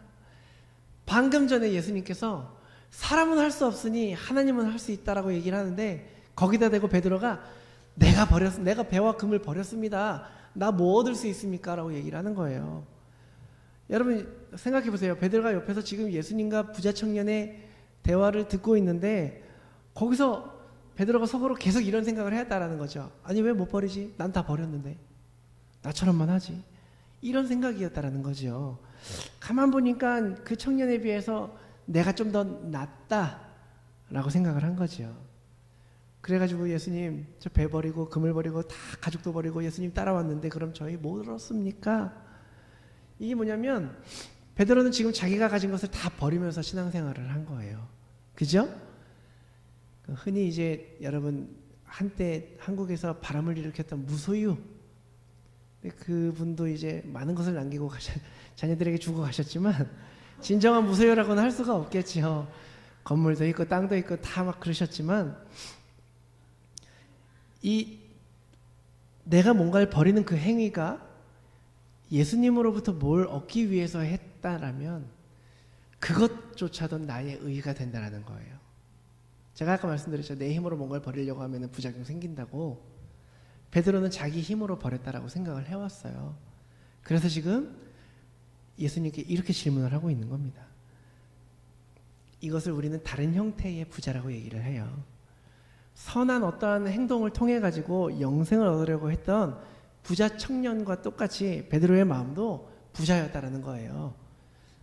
방금 전에 예수님께서 사람은 할 수 없으니 하나님은 할 수 있다라고 얘기를 하는데, 거기다 대고 베드로가 내가 배와 금을 버렸습니다. 나 뭐 얻을 수 있습니까? 라고 얘기를 하는 거예요. 여러분 생각해 보세요. 베드로가 옆에서 지금 예수님과 부자 청년의 대화를 듣고 있는데, 거기서 베드로가 속으로 계속 이런 생각을 했다라는 거죠. 아니 왜 못 버리지? 난 다 버렸는데. 나처럼만 하지. 이런 생각이었다라는 거죠. 가만 보니까 그 청년에 비해서 내가 좀 더 낫다라고 생각을 한 거죠. 그래가지고 예수님 저 배 버리고 금을 버리고 다 가족도 버리고 예수님 따라왔는데 그럼 저희 뭐 얻었습니까? 이게 뭐냐면 베드로는 지금 자기가 가진 것을 다 버리면서 신앙생활을 한 거예요. 그죠? 흔히 이제 여러분 한때 한국에서 바람을 일으켰던 무소유, 그분도 이제 많은 것을 남기고 자녀들에게 주고 가셨지만 진정한 무소유라고는 할 수가 없겠죠. 건물도 있고 땅도 있고 다 막 그러셨지만 이 내가 뭔가를 버리는 그 행위가 예수님으로부터 뭘 얻기 위해서 했다라면 그것조차도 나의 의의가 된다는 거예요. 제가 아까 말씀드렸죠. 내 힘으로 뭔가를 버리려고 하면 부작용 생긴다고. 베드로는 자기 힘으로 버렸다라고 생각을 해왔어요. 그래서 지금 예수님께 이렇게 질문을 하고 있는 겁니다. 이것을 우리는 다른 형태의 부자라고 얘기를 해요. 선한 어떠한 행동을 통해 가지고 영생을 얻으려고 했던 부자 청년과 똑같이 베드로의 마음도 부자였다라는 거예요.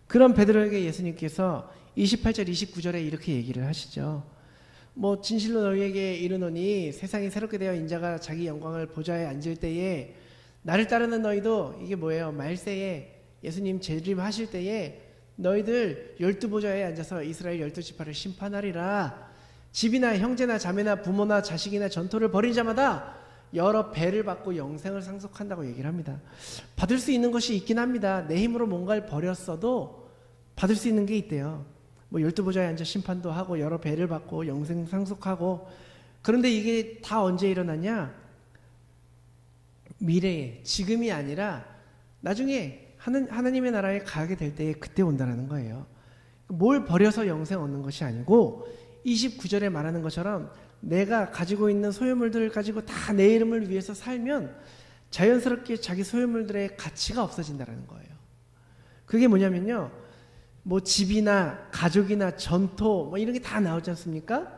그런 베드로에게 예수님께서 28절 29절에 이렇게 얘기를 하시죠. 뭐 진실로 너희에게 이르노니 세상이 새롭게 되어 인자가 자기 영광을 보좌에 앉을 때에 나를 따르는 너희도 이게 뭐예요? 말세에 예수님 재림하실 때에 너희들 12보좌에 앉아서 이스라엘 12지파를 심판하리라. 집이나 형제나 자매나 부모나 자식이나 전토를 벌인 자마다 여러 배를 받고 영생을 상속한다고 얘기를 합니다. 받을 수 있는 것이 있긴 합니다. 내 힘으로 뭔가를 버렸어도 받을 수 있는 게 있대요. 뭐 12보좌에 앉아 심판도 하고 여러 배를 받고 영생 상속하고. 그런데 이게 다 언제 일어나냐? 미래에, 지금이 아니라 나중에 하나님의 나라에 가게 될 때에 그때 온다는 거예요. 뭘 버려서 영생 얻는 것이 아니고 29절에 말하는 것처럼 내가 가지고 있는 소유물들을 가지고 다 내 이름을 위해서 살면 자연스럽게 자기 소유물들의 가치가 없어진다는 거예요. 그게 뭐냐면요, 뭐 집이나 가족이나 전토 뭐 이런 게 다 나오지 않습니까?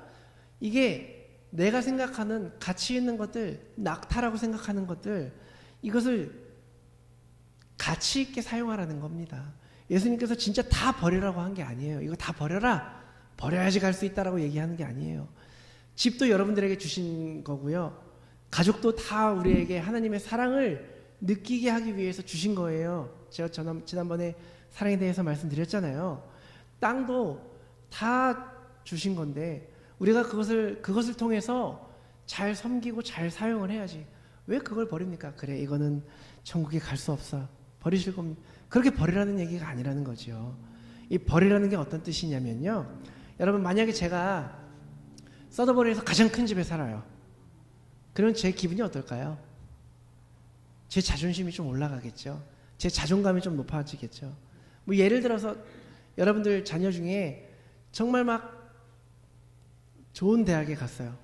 이게 내가 생각하는 가치 있는 것들, 낙타라고 생각하는 것들, 이것을 가치 있게 사용하라는 겁니다. 예수님께서 진짜 다 버리라고 한 게 아니에요. 이거 다 버려라, 버려야지 갈 수 있다라고 얘기하는 게 아니에요. 집도 여러분들에게 주신 거고요. 가족도 다 우리에게 하나님의 사랑을 느끼게 하기 위해서 주신 거예요. 제가 지난번에 사랑에 대해서 말씀드렸잖아요. 땅도 다 주신 건데 우리가 그것을 통해서 잘 섬기고 잘 사용을 해야지. 왜 그걸 버립니까? 그래, 이거는 천국에 갈 수 없어, 버리실 겁니다. 그렇게 버리라는 얘기가 아니라는 거죠. 이 버리라는 게 어떤 뜻이냐면요, 여러분 만약에 제가 서더버리에서 가장 큰 집에 살아요. 그러면 제 기분이 어떨까요? 제 자존심이 좀 올라가겠죠. 제 자존감이 좀 높아지겠죠. 뭐 예를 들어서 여러분들 자녀 중에 정말 막 좋은 대학에 갔어요.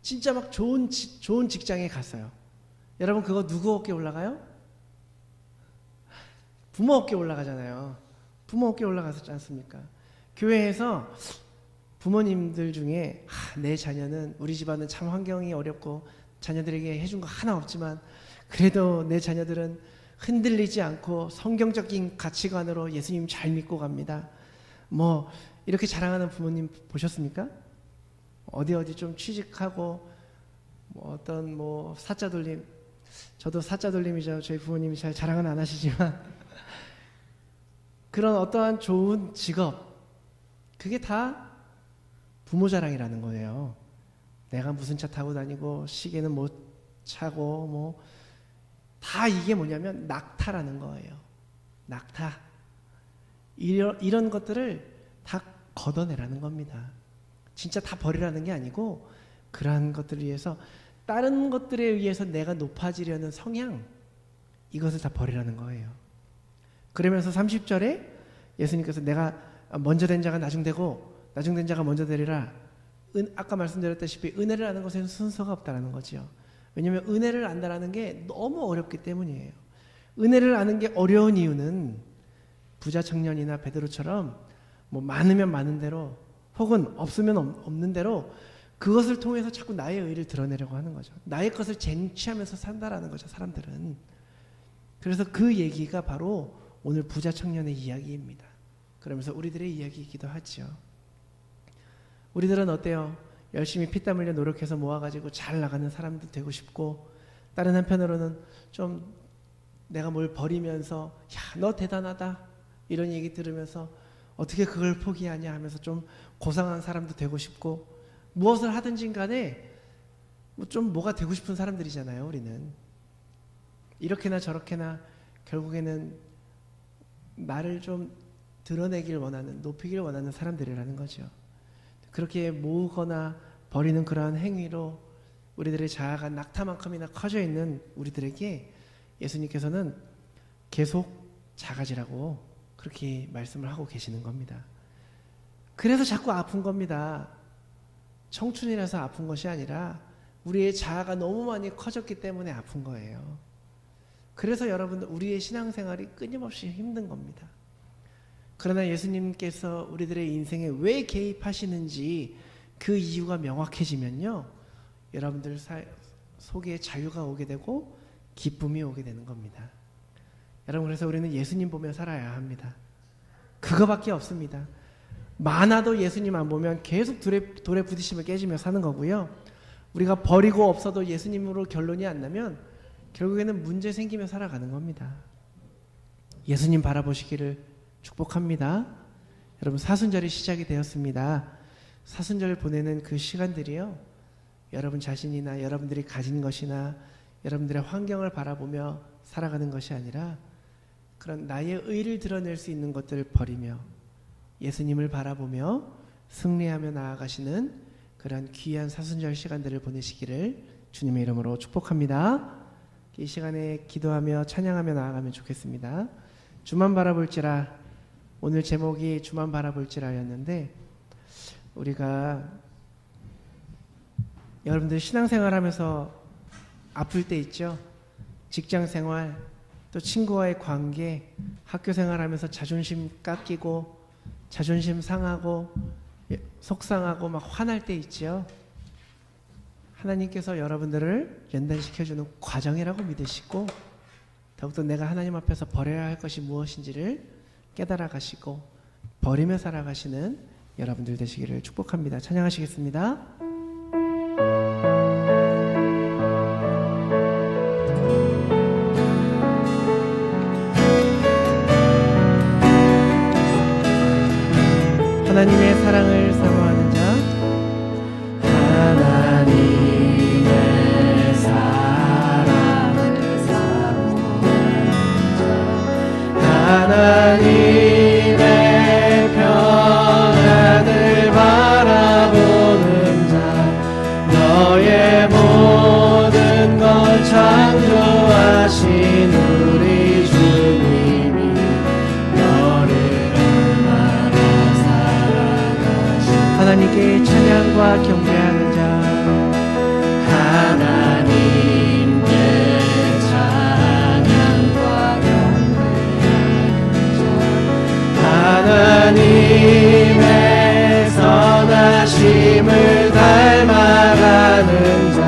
진짜 막 좋은 직장에 갔어요. 여러분 그거 누구 어깨에 올라가요? 부모 어깨에 올라가잖아요. 부모 어깨에 올라가지 않습니까? 교회에서 부모님들 중에 내 자녀는, 우리 집안은 참 환경이 어렵고 자녀들에게 해준 거 하나 없지만 그래도 내 자녀들은 흔들리지 않고 성경적인 가치관으로 예수님 잘 믿고 갑니다. 뭐 이렇게 자랑하는 부모님 보셨습니까? 어디 좀 취직하고 뭐 어떤 뭐 사자돌림, 저도 사자돌림이죠. 저희 부모님이 잘 자랑은 안 하시지만 그런 어떠한 좋은 직업, 그게 다 부모 자랑이라는 거예요. 내가 무슨 차 타고 다니고 시계는 못 차고 뭐 다 이게 뭐냐면 낙타라는 거예요. 낙타. 이런 것들을 다 걷어내라는 겁니다. 진짜 다 버리라는 게 아니고 그러한 것들을 위해서, 다른 것들에 의해서 내가 높아지려는 성향, 이것을 다 버리라는 거예요. 그러면서 30절에 예수님께서 내가 먼저 된 자가 나중되고 나중된 자가 먼저 되리라. 아까 말씀드렸다시피 은혜를 아는 것에는 순서가 없다라는 거죠. 왜냐하면 은혜를 안다라는 게 너무 어렵기 때문이에요. 은혜를 아는 게 어려운 이유는 부자 청년이나 베드로처럼 뭐 많으면 많은 대로 혹은 없으면 없는 대로 그것을 통해서 자꾸 나의 의를 드러내려고 하는 거죠. 나의 것을 쟁취하면서 산다라는 거죠. 사람들은 그래서 그 얘기가 바로 오늘 부자 청년의 이야기입니다. 그러면서 우리들의 이야기이기도 하죠. 우리들은 어때요? 열심히 피땀 흘려 노력해서 모아가지고 잘 나가는 사람도 되고 싶고, 다른 한편으로는 좀 내가 뭘 버리면서 야, 너 대단하다 이런 얘기 들으면서 어떻게 그걸 포기하냐 하면서 좀 고상한 사람도 되고 싶고, 무엇을 하든지 간에 좀 뭐가 되고 싶은 사람들이잖아요. 우리는 이렇게나 저렇게나 결국에는 나를 좀 드러내길 원하는, 높이길 원하는 사람들이라는 거죠. 그렇게 모으거나 버리는 그러한 행위로 우리들의 자아가 낙타만큼이나 커져 있는 우리들에게 예수님께서는 계속 작아지라고 그렇게 말씀을 하고 계시는 겁니다. 그래서 자꾸 아픈 겁니다. 청춘이라서 아픈 것이 아니라 우리의 자아가 너무 많이 커졌기 때문에 아픈 거예요. 그래서 여러분, 우리의 신앙생활이 끊임없이 힘든 겁니다. 그러나 예수님께서 우리들의 인생에 왜 개입하시는지 그 이유가 명확해지면요, 여러분들 속에 자유가 오게 되고 기쁨이 오게 되는 겁니다. 여러분, 그래서 우리는 예수님 보며 살아야 합니다. 그거밖에 없습니다. 많아도 예수님 안 보면 계속 돌에 부딪히며 깨지며 사는 거고요. 우리가 버리고 없어도 예수님으로 결론이 안 나면 결국에는 문제 생기며 살아가는 겁니다. 예수님 바라보시기를 축복합니다. 여러분, 사순절이 시작이 되었습니다. 사순절 보내는 그 시간들이요, 여러분 자신이나 여러분들이 가진 것이나 여러분들의 환경을 바라보며 살아가는 것이 아니라 그런 나의 의를 드러낼 수 있는 것들을 버리며 예수님을 바라보며 승리하며 나아가시는 그런 귀한 사순절 시간들을 보내시기를 주님의 이름으로 축복합니다. 이 시간에 기도하며 찬양하며 나아가면 좋겠습니다. 주만 바라볼지라, 오늘 제목이 주만 바라볼지라였는데, 우리가 여러분들 신앙생활 하면서 아플 때 있죠. 직장생활, 또 친구와의 관계, 학교생활 하면서 자존심 깎이고 자존심 상하고 속상하고 막 화날 때 있죠. 하나님께서 여러분들을 연단시켜주는 과정이라고 믿으시고, 더욱더 내가 하나님 앞에서 버려야 할 것이 무엇인지를 깨달아 가시고 버리며 살아가시는 여러분들 되시기를 축복합니다. 찬양하시겠습니다. 하나님의 사랑을 사모하는 자, 하나님의 사랑을 사모하는 자, 하나님의 평안을 바라보는 자, 너의 모든 걸 창조하신 우리 주님이 너를 얼마나 하나님께 찬양과 경배하는 자, 하나님께 찬양과 경배하는 자, 하나님의 선하심을 닮아가는 자,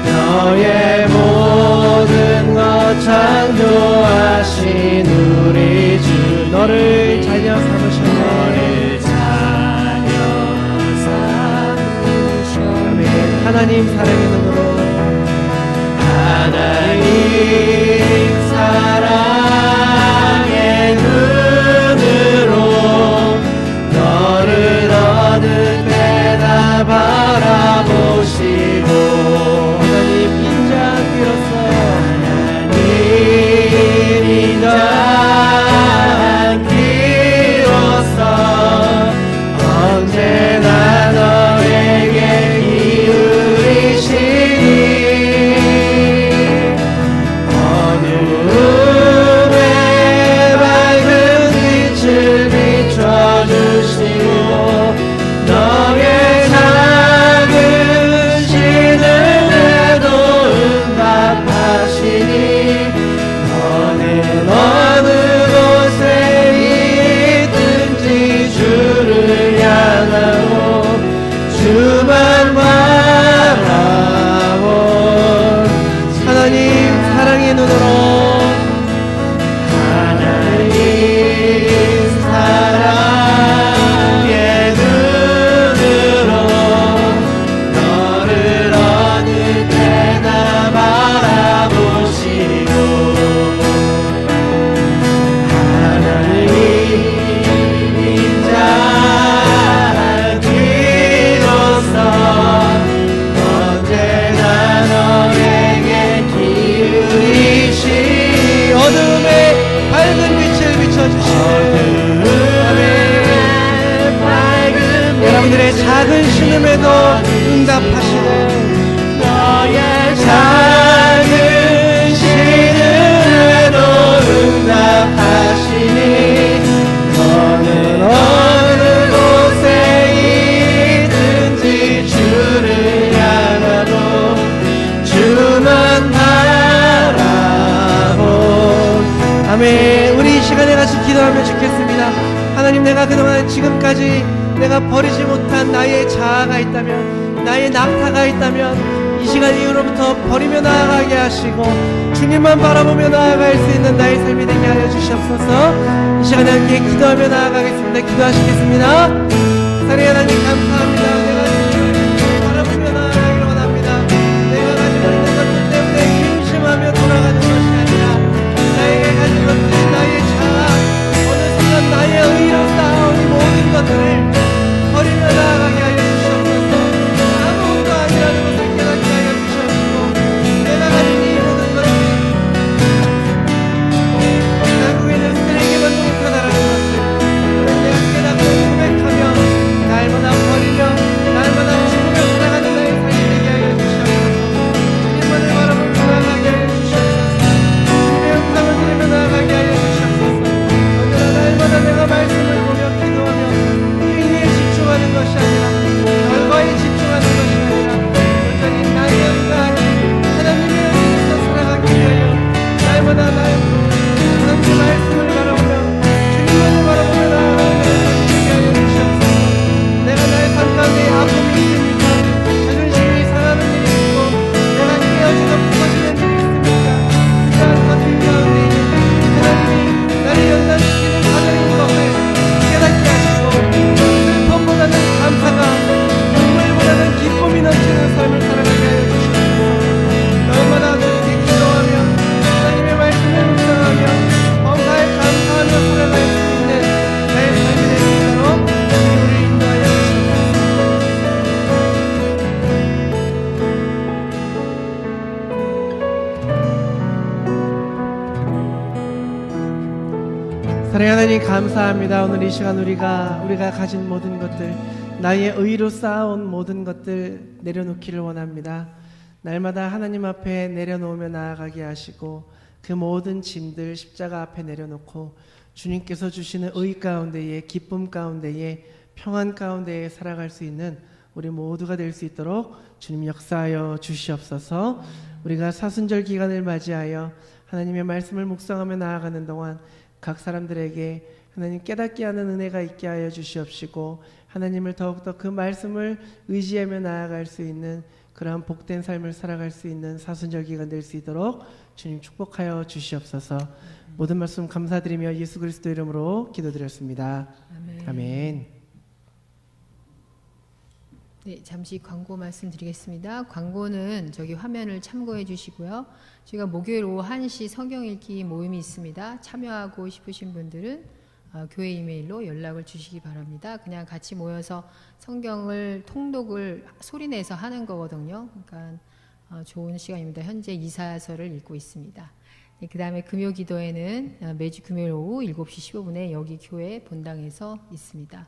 너의 모든 것 창조하신 우리 주, 너를 자녀 삼으셨네. 하나님 사랑의 눈으로, 하나님 사랑의 눈으로 너를 어느 때나 바라보시고, 하나님 인자 되었어. 하나님 인자 기로서 언제나 너에게 기울이시니 어느 신음에도 응답하시네. 너의 작은 신음에도 응답하시니 너는 어느 곳에 있든지 주를 향하고 주만 바라보. 아멘. 우리 이 시간에 같이 기도하면 좋겠습니다. 하나님, 내가 그동안 지금까지 내가 버리지 못한 나의 자아가 있다면, 나의 낙타가 있다면 이 시간 이후로부터 버리며 나아가게 하시고 주님만 바라보며 나아갈 수 있는 나의 삶이 되게 하여 주시옵소서. 이 시간에 함께 기도하며 나아가겠습니다. 기도하시겠습니다. 사랑의 하나님, 감사합니다. 내가 주님을 바라보며 나아가기를 원합니다. 내가 가지고 있는 것들 때문에 근심하며 돌아가는 것이 아니라 나에게 가진 것들, 나의 자아, 어느 순간 나의 의로 쌓아온 모든 것들을 버리며 나아가게 하여 주시옵소서. 아무것도 아니라는 것을 깨닫게 하여 주시옵시고 내가 가진 이 모든 것이 결국에는 스스로에게만 못하다라는 것을 내가 깨닫고 고백하며 날마다 버리며 날마다 죽으며 살아가는 나의 삶이 되게 하여 주시옵소서. 주님만을 바라보며 나아가게 하여 주시옵소서. 주님의 영상을 들으며 나아가게 하여 주시옵소서. 언제나 날마다 내가 말씀을 보며 기도하며 행위에 집중하는 것이 아니라 결과에 집중하는 것이 아니라 온전히 나의 의가 아닌 하나님의 의에서 살아가기 위하여 날마다 하나님의 말씀을 바라보며 주님만을 바라보며 나아가게 하여 주시옵소서. 내가 나의 삶 가운데 아픔이 있습니까? 자존심이 상하는 일이 있고 내가 깨어지고 부서지는 일이 있습니까? 그러한 것들 가운데 하나님이 나를 연단시키는 과정인 것을 깨닫게 하시고 슬픔보다는 감사가, 눈물보다는 기쁨이 넘치는 삶을 살아가게 하여 주시옵소서. 날마다 주님께 기도하며 하나님의 말씀을 묵상하며 범사에 감사하며 살아갈 수 있는 나의 삶이 될 수 있도록 우리를 인도하여 주시옵소서. 사랑하는 하나님, 감사합니다. 오늘 이 시간 우리가 가진 모든 것들, 나의 의로 쌓아온 모든 것들 내려놓기를 원합니다. 날마다 하나님 앞에 내려놓으며 나아가게 하시고 그 모든 짐들 십자가 앞에 내려놓고 주님께서 주시는 의 가운데에, 기쁨 가운데에, 평안 가운데에 살아갈 수 있는 우리 모두가 될 수 있도록 주님 역사하여 주시옵소서. 우리가 사순절 기간을 맞이하여 하나님의 말씀을 묵상하며 나아가는 동안 각 사람들에게 하나님 깨닫게 하는 은혜가 있게 하여 주시옵시고 하나님을 더욱더 그 말씀을 의지하며 나아갈 수 있는 그러한 복된 삶을 살아갈 수 있는 사순절 기간 될 수 있도록 주님 축복하여 주시옵소서. 모든 말씀 감사드리며 예수 그리스도 이름으로 기도드렸습니다. 아멘. 네, 잠시 광고 말씀드리겠습니다. 광고는 저기 화면을 참고해 주시고요. 저희가 목요일 오후 1시 성경 읽기 모임이 있습니다. 참여하고 싶으신 분들은 교회 이메일로 연락을 주시기 바랍니다. 그냥 같이 모여서 성경을 통독을 소리내서 하는 거거든요. 그러니까 좋은 시간입니다. 현재 이사야서를 읽고 있습니다. 네, 그 다음에 금요기도회는 매주 금요일 오후 7시 15분에 여기 교회 본당에서 있습니다.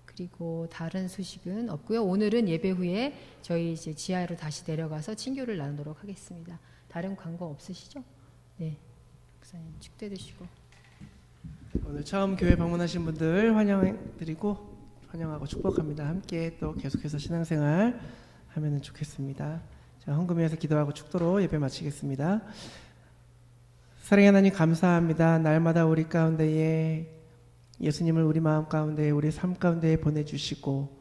그리고 다른 소식은 없고요. 오늘은 예배 후에 저희 이제 지하로 다시 내려가서 친교를 나누도록 하겠습니다. 다른 광고 없으시죠? 네, 목사님 축대 드시고. 오늘 처음 교회 방문하신 분들 환영하고 축복합니다. 함께 또 계속해서 신앙생활 하면 좋겠습니다. 자, 헌금위에서 기도하고 축도로 예배 마치겠습니다. 사랑의 하나님, 감사합니다. 날마다 우리 가운데에 예수님을 우리 마음 가운데, 우리 삶 가운데 보내주시고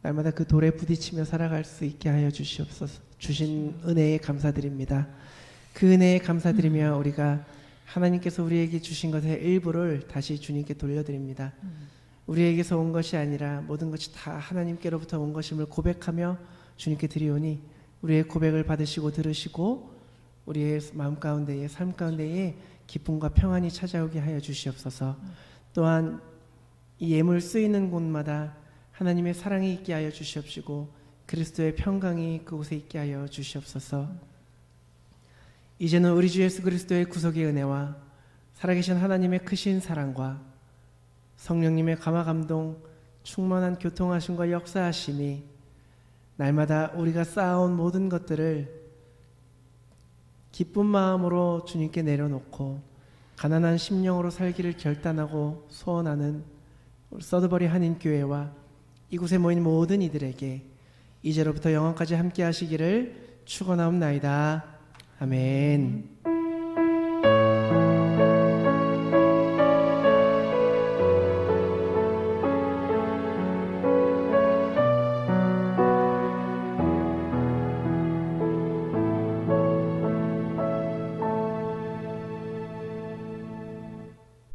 날마다 그 돌에 부딪히며 살아갈 수 있게 하여 주시옵소서. 주신 은혜에 감사드립니다. 그 은혜에 감사드리며 우리가 하나님께서 우리에게 주신 것의 일부를 다시 주님께 돌려드립니다. 우리에게서 온 것이 아니라 모든 것이 다 하나님께로부터 온 것임을 고백하며 주님께 드리오니 우리의 고백을 받으시고 들으시고 우리의 마음 가운데에, 삶 가운데에 기쁨과 평안이 찾아오게 하여 주시옵소서. 또한 이 예물 쓰이는 곳마다 하나님의 사랑이 있게 하여 주시옵시고 그리스도의 평강이 그곳에 있게 하여 주시옵소서. 이제는 우리 주 예수 그리스도의 구속의 은혜와 살아계신 하나님의 크신 사랑과 성령님의 감화 감동 충만한 교통하심과 역사하심이 날마다 우리가 쌓아온 모든 것들을 기쁜 마음으로 주님께 내려놓고 가난한 심령으로 살기를 결단하고 소원하는 우리 서드버리 한인교회와 이곳에 모인 모든 이들에게 이제로부터 영원까지 함께 하시기를 축원하옵나이다. 아멘.